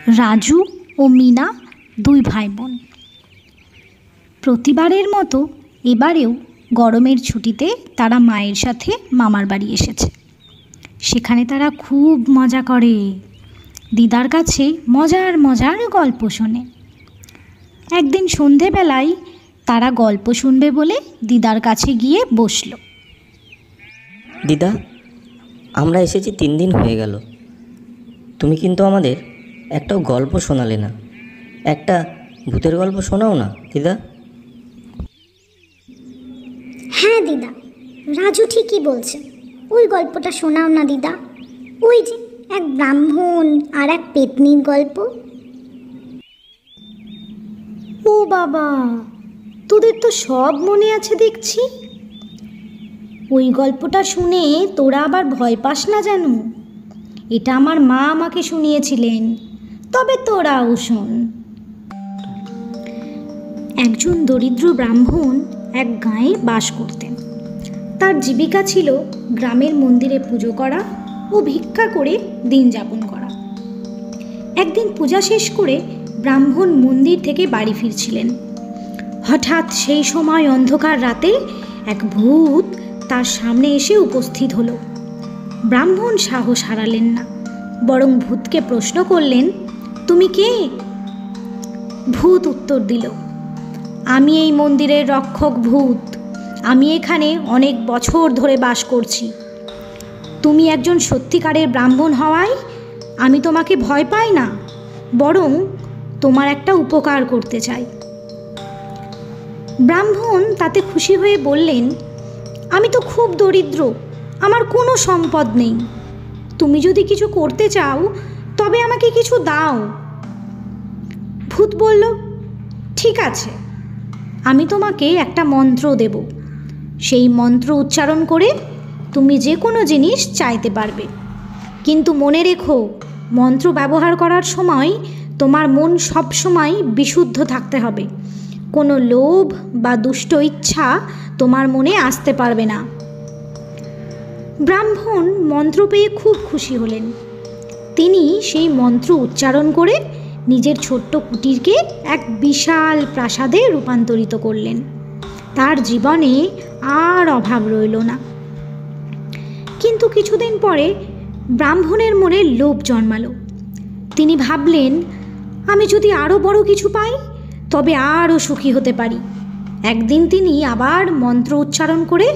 রাজু ও মিনা দুই ভাই বোন। প্রতিবারের মতো এবারেও গরমের ছুটিতে তারা মায়ের সাথে মামার বাড়ি এসেছে। সেখানে তারা খুব মজা করে, দিদার কাছে মজার মজার গল্প শোনে। একদিন সন্ধেবেলায় তারা গল্প শুনবে বলে দিদার কাছে গিয়ে বসল। দিদা, আমরা এসেছি 3 দিন হয়ে গেল, তুমি কিন্তু আমাদের একটাও গল্প শোনালে না। একটা ভূতের গল্প শোনাও না দিদা। হ্যাঁ দিদা, রাজু ঠিকই বলছে, ওই গল্পটা শোনাও না দিদা। ওই যে এক ব্রাহ্মণ আর এক পেতনির গল্প। ও বাবা, তোদের তো সব মনে আছে দেখছি। ওই গল্পটা শুনে তোরা আবার ভয় পাস না যেন। এটা আমার মা আমাকে শুনিয়েছিলেন, তবে তোরাও শোন। একজন দরিদ্র ব্রাহ্মণ এক গাঁয়ে বাস করতেন। তার জীবিকা ছিল গ্রামের মন্দিরে পুজো করা ও ভিক্ষা করে দিন যাপন করা। একদিন পূজা শেষ করে ব্রাহ্মণ মন্দির থেকে বাড়ি ফিরছিলেন। হঠাৎ সেই সময় অন্ধকার রাতে এক ভূত তার সামনে এসে উপস্থিত হলো। ব্রাহ্মণ সাহস হারালেন না, বরং ভূতকে প্রশ্ন করলেন, তুমি কে? ভূত উত্তর দিল, আমি এই মন্দিরের রক্ষক ভূত। আমি এখানে অনেক বছর ধরে বাস করছি। তুমি একজন সত্যিকারের ব্রাহ্মণ হওয়ায় আমি তোমাকে ভয় পাই না, বরং তোমার একটা উপকার করতে চাই। ব্রাহ্মণ তাতে খুশি হয়ে বললেন, আমি তো খুব দরিদ্র, আমার কোনো সম্পদ নেই। তুমি যদি কিছু করতে চাও তবে আমাকে কিছু দাও। ভূত বলল, ঠিক আছে, আমি তোমাকে একটা মন্ত্র দেব। সেই মন্ত্র উচ্চারণ করে তুমি যে কোনো জিনিস চাইতে পারবে, কিন্তু মনে রেখো, মন্ত্র ব্যবহার করার সময় তোমার মন সব সময় বিশুদ্ধ থাকতে হবে। কোনো লোভ বা দুষ্ট ইচ্ছা তোমার মনে আসতে পারবে না। ব্রাহ্মণ মন্ত্র পেয়ে খুব খুশি হলেন। তিনি সেই মন্ত্র উচ্চারণ করে নিজের ছোট্ট কুটিরকে এক বিশাল প্রাসাদে রূপান্তরিত করলেন। তার জীবনে আর অভাব রইল না। কিন্তু কিছুদিন পরে ব্রাহ্মণের মনে লোভ জন্মালো। তিনি ভাবলেন, আমি যদি আরও বড় কিছু পাই তবে আরও সুখী হতে পারি। একদিন তিনি আবার মন্ত্র উচ্চারণ করে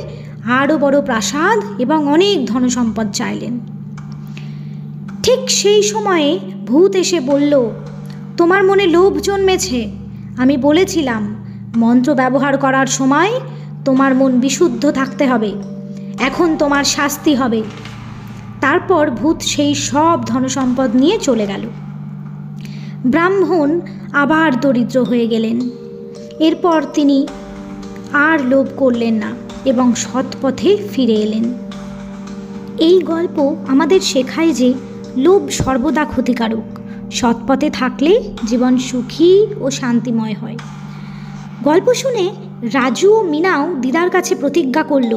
আরও বড় প্রাসাদ এবং অনেক ধনসম্পদ চাইলেন। ঠিক সেই সময়ে ভূত এসে বলল, তোমার মনে লোভ জন্মেছে। আমি বলেছিলাম, মন্ত্র ব্যবহার করার সময় তোমার মন বিশুদ্ধ থাকতে হবে। এখন তোমার শাস্তি হবে। তারপর ভূত সেই সব ধনসম্পদ নিয়ে চলে গেল। ব্রাহ্মণ আবার দরিদ্র হয়ে গেলেন। এরপর তিনি আর লোভ করলেন না এবং সৎ পথে ফিরে এলেন। এই গল্প আমাদের শেখায় যে লোভ সর্বদা ক্ষতিকারক। সৎ পথে থাকলে জীবন সুখী ও শান্তিময় হয়। গল্প শুনে রাজু ও মিনাও দিদার কাছে প্রতিজ্ঞা করল,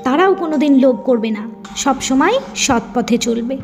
তারাও কোনোদিন লোভ করবে না, সবসময় সৎ পথে চলবে।